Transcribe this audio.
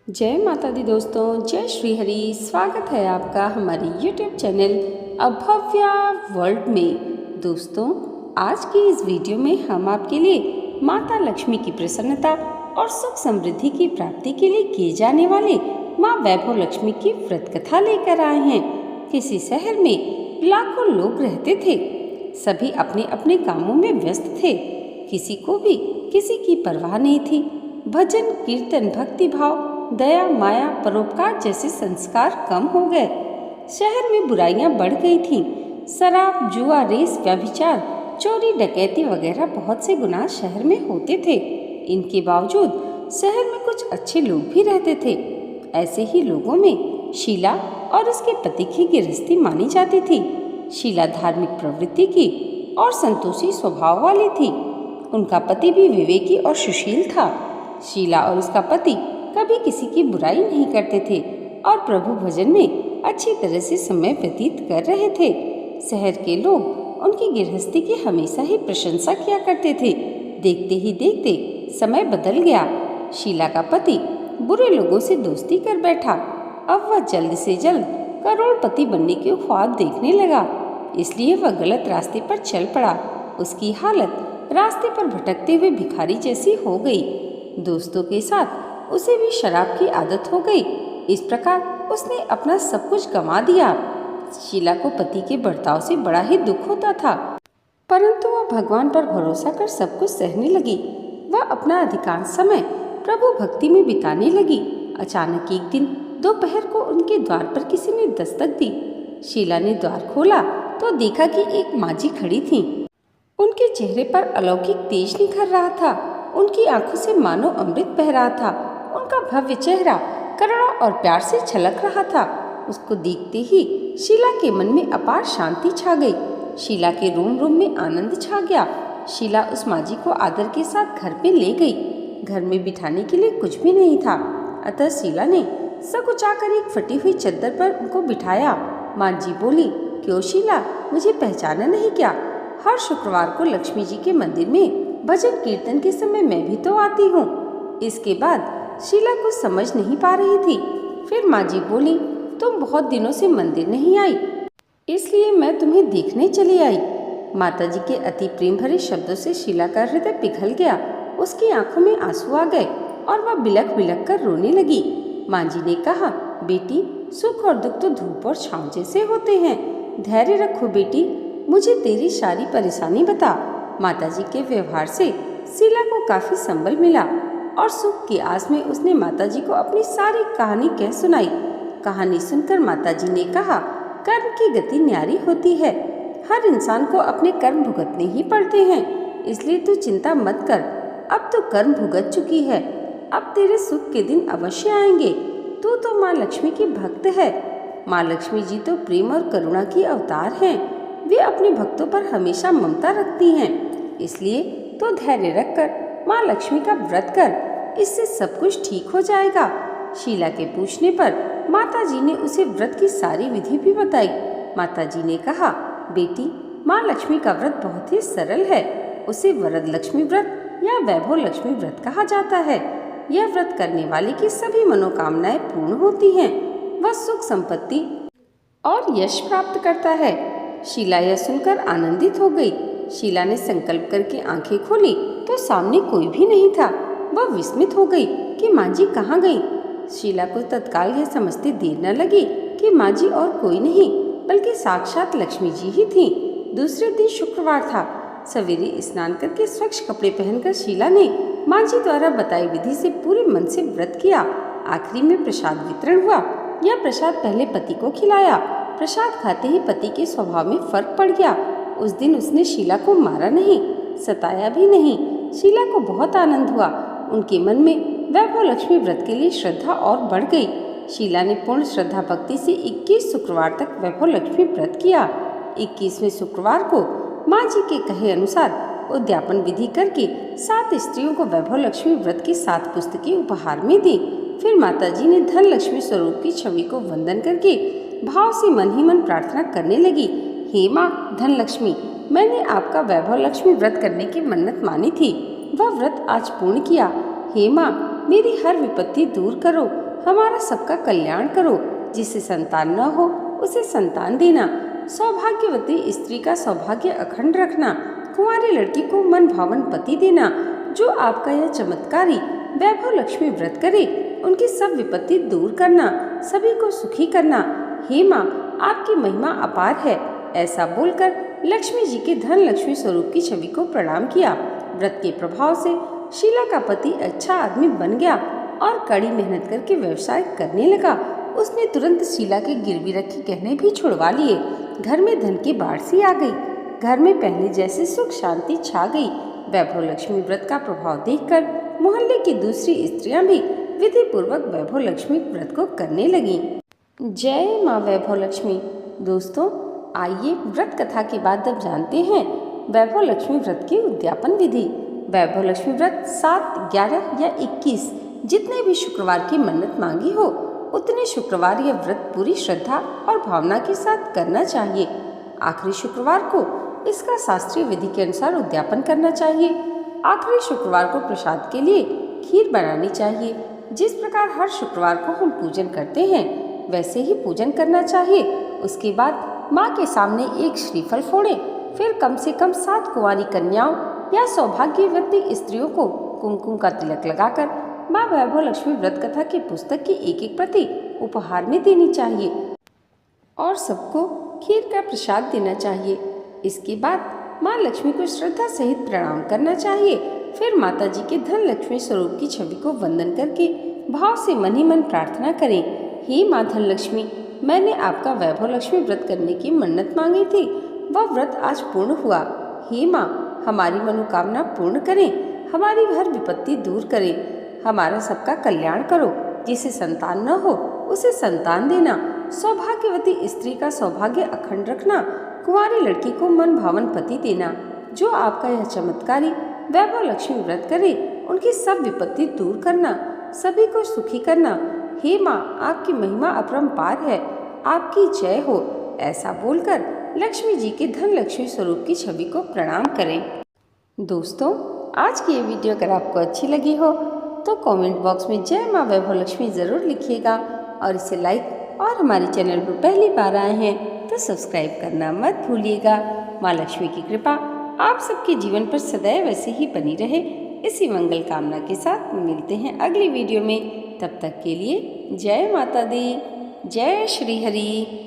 जय माता दी दोस्तों, जय श्री हरि। स्वागत है आपका हमारे YouTube चैनल अभव्या वर्ल्ड में। दोस्तों, आज की इस वीडियो में हम आपके लिए माता लक्ष्मी की प्रसन्नता और सुख समृद्धि की प्राप्ति के लिए किए जाने वाले माँ वैभव लक्ष्मी की व्रत कथा लेकर आए हैं। किसी शहर में लाखों लोग रहते थे। सभी अपने अपने कामों में व्यस्त थे। किसी को भी किसी की परवाह नहीं थी। भजन, कीर्तन, भक्ति भाव, दया, माया, परोपकार जैसे संस्कार कम हो गए। शहर में बुराइयां बढ़ गई थीं। शराब, जुआ, रेस, व्यभिचार, चोरी, डकैती वगैरह बहुत से गुनाह शहर में होते थे। इनके बावजूद शहर में कुछ अच्छे लोग भी रहते थे। ऐसे ही लोगों में शीला और उसके पति की गृहस्थी मानी जाती थी। शीला धार्मिक प्रवृत्ति की और संतोषी स्वभाव वाली थी। उनका पति भी विवेकी और सुशील था। शीला और उसका पति कभी किसी की बुराई नहीं करते थे और प्रभु भजन में अच्छी तरह से समय व्यतीत कर रहे थे। शहर के लोग उनकी गृहस्थी की हमेशा ही प्रशंसा किया करते थे। देखते ही देखते समय बदल गया। शीला का पति बुरे लोगों से दोस्ती कर बैठा। अब वह जल्द से जल्द करोड़पति बनने के ख्वाब देखने लगा, इसलिए वह गलत रास्ते पर चल पड़ा। उसकी हालत रास्ते पर भटकते हुए भिखारी जैसी हो गई। दोस्तों के साथ उसे भी शराब की आदत हो गई। इस प्रकार उसने अपना सब कुछ गंवा दिया। शीला को पति के बर्ताव से बड़ा ही दुख होता था, परंतु वह भगवान पर भरोसा कर सब कुछ सहने लगी। वह अपना अधिकांश समय प्रभु भक्ति में बिताने लगी। अचानक एक दिन दोपहर को उनके द्वार पर किसी ने दस्तक दी। शीला ने द्वार खोला तो देखा कि एक माँझी खड़ी थी। उनके चेहरे पर अलौकिक तेज निखर रहा था। उनकी आंखों से मानो अमृत बह रहा था। उनका भव्य चेहरा करुणा और प्यार से छलक रहा था। उसको देखते ही शीला के मन में अपार शांति छा गई। शीला के रोम रोम में आनंद छा गया। शीला उस माँझी को आदर के साथ घर पे ले गई। घर में बिठाने के लिए कुछ भी नहीं था, अतः शीला ने सकुचाकर एक फटी हुई चद्दर पर उनको बिठाया। माँझी बोली, क्यों शीला, मुझे पहचाना नहीं क्या? हर शुक्रवार को लक्ष्मी जी के मंदिर में भजन कीर्तन के समय मैं भी तो आती हूँ। इसके बाद शीला कुछ समझ नहीं पा रही थी। फिर माँझी बोली, तुम बहुत दिनों से मंदिर नहीं आई, इसलिए मैं तुम्हें देखने चली आई। माताजी के अति प्रेम भरे शब्दों से शीला का हृदय पिघल गया। उसकी आंखों में आंसू आ गए और वह बिलख बिलख कर रोने लगी। माँझी ने कहा, बेटी, सुख और दुख तो धूप और छांव जैसे होते हैं। धैर्य रखो बेटी, मुझे तेरी सारी परेशानी बता। माताजी के व्यवहार से शीला को काफी संबल मिला और सुख की आस में उसने माताजी को अपनी सारी कहानी कह सुनाई। कहानी सुनकर माताजी ने कहा, कर्म की गति न्यारी होती है। हर इंसान को अपने कर्म भुगतने ही पड़ते हैं, इसलिए तू चिंता मत कर। अब तो कर्म भुगत चुकी है, अब तेरे सुख के दिन अवश्य आएंगे। तू तो माँ लक्ष्मी की भक्त है। माँ लक्ष्मी जी तो प्रेम और करुणा की अवतार हैं। वे अपने भक्तों पर हमेशा ममता रखती हैं, इसलिए तो धैर्य रखकर माँ लक्ष्मी का व्रत कर, इससे सब कुछ ठीक हो जाएगा। शीला के पूछने पर माताजी ने उसे व्रत की सारी विधि भी बताई। माताजी ने कहा, बेटी, माँ लक्ष्मी का व्रत बहुत ही सरल है। उसे वरद लक्ष्मी व्रत या वैभव लक्ष्मी व्रत कहा जाता है। यह व्रत करने वाले की सभी मनोकामनाएं पूर्ण होती हैं। वह सुख संपत्ति और यश प्राप्त करता है। शीला यह सुनकर आनंदित हो गई। शीला ने संकल्प करके आंखें खोली तो सामने कोई भी नहीं था। वह विस्मित हो गई कि माँझी कहाँ गई। शीला को तत्काल यह समझते देर न लगी कि माँझी और कोई नहीं बल्कि साक्षात लक्ष्मी जी ही थी। दूसरे दिन शुक्रवार था। सवेरे स्नान करके स्वच्छ कपड़े पहनकर शीला ने माँझी द्वारा बताई विधि से पूरे मन से व्रत किया। आखिरी में प्रसाद वितरण हुआ। यह प्रसाद पहले पति को खिलाया। प्रसाद खाते ही पति के स्वभाव में फर्क पड़ गया। उस दिन उसने शीला को मारा नहीं, सताया भी नहीं। शीला को बहुत आनंद हुआ। उनके मन में वैभव लक्ष्मी व्रत के लिए श्रद्धा और बढ़ गई। शीला ने पूर्ण श्रद्धा भक्ति से 21 शुक्रवार तक वैभव लक्ष्मी व्रत किया। 21वें शुक्रवार को माँ जी के कहे अनुसार उद्यापन विधि करके 7 स्त्रियों को वैभव लक्ष्मी व्रत की 7 पुस्तकें उपहार में दी। फिर माताजी ने धन लक्ष्मी स्वरूप की छवि को वंदन करके भाव से मन ही मन प्रार्थना करने लगी, हे माँ धन लक्ष्मी, मैंने आपका वैभव लक्ष्मी व्रत करने की मन्नत मानी थी, वह व्रत आज पूर्ण किया। हे माँ, मेरी हर विपत्ति दूर करो। हमारा सबका कल्याण करो। जिसे संतान न हो उसे संतान देना। सौभाग्यवती स्त्री का सौभाग्य अखंड रखना। कुंवारी लड़की को मन भावन पति देना। जो आपका यह चमत्कारी वैभव लक्ष्मी व्रत करे उनकी सब विपत्ति दूर करना, सभी को सुखी करना। हे माँ, आपकी महिमा अपार है। ऐसा बोलकर लक्ष्मी जी के धन लक्ष्मी स्वरूप की छवि को प्रणाम किया। व्रत के प्रभाव से शीला का पति अच्छा आदमी बन गया और कड़ी मेहनत करके व्यवसाय करने लगा। उसने तुरंत शीला के गिरवी रखे गहने भी छुड़वा लिए। घर में धन की बाढ़ सी आ गई। घर में पहले जैसे सुख शांति छा गई। वैभव लक्ष्मी व्रत का प्रभाव देखकर मोहल्ले की दूसरी स्त्रियां भी विधि पूर्वक वैभव लक्ष्मी व्रत को करने लगीं। जय माँ वैभव लक्ष्मी। दोस्तों, आइए व्रत कथा के बाद अब जानते हैं वैभव लक्ष्मी व्रत की उद्यापन विधि। वैभव लक्ष्मी व्रत 7, 11 या 21 जितने भी शुक्रवार की मन्नत मांगी हो उतने शुक्रवार यह व्रत पूरी श्रद्धा और भावना के साथ करना चाहिए। आखिरी शुक्रवार को इसका शास्त्रीय विधि के अनुसार उद्यापन करना चाहिए। आखिरी शुक्रवार को प्रसाद के लिए खीर बनानी चाहिए। जिस प्रकार हर शुक्रवार को हम पूजन करते हैं वैसे ही पूजन करना चाहिए। उसके बाद माँ के सामने एक श्रीफल फोड़ें। फिर कम से कम 7 कुंवारी कन्याओं या सौभाग्यवती स्त्रियों को कुमकुम का तिलक लगाकर माँ वैभव लक्ष्मी व्रत कथा की पुस्तक की एक प्रति उपहार में देनी चाहिए और सबको खीर का प्रसाद देना चाहिए। इसके बाद माँ लक्ष्मी को श्रद्धा सहित प्रणाम करना चाहिए। फिर माता जी के धन लक्ष्मी स्वरूप की छवि को वंदन करके भाव से मन ही मन प्रार्थना करें। हे माँ धन लक्ष्मी, मैंने आपका वैभव लक्ष्मी व्रत करने की मन्नत मांगी थी, वह व्रत आज पूर्ण हुआ। हे माँ, हमारी मनोकामना पूर्ण करें, हमारी हर विपत्ति दूर करें, हमारा सबका कल्याण करो। जिसे संतान न हो उसे संतान देना। सौभाग्यवती स्त्री का सौभाग्य अखंड रखना। कुंवारी लड़की को मन भावन पति देना। जो आपका यह चमत्कारी वैभव लक्ष्मी व्रत करे उनकी सब विपत्ति दूर करना, सभी को सुखी करना। हे माँ, आपकी महिमा अपरंपार है, आपकी जय हो। ऐसा बोलकर लक्ष्मी जी के धन लक्ष्मी स्वरूप की छवि को प्रणाम करें। दोस्तों, आज की ये वीडियो अगर आपको अच्छी लगी हो तो कमेंट बॉक्स में जय माँ वैभव लक्ष्मी ज़रूर लिखिएगा और इसे लाइक और हमारे चैनल पर पहली बार आए हैं तो सब्सक्राइब करना मत भूलिएगा। माँ लक्ष्मी की कृपा आप सबके जीवन पर सदैव ऐसे ही बनी रहे, इसी मंगल कामना के साथ मिलते हैं अगली वीडियो में। तब तक के लिए जय माता दी, जय श्री हरि।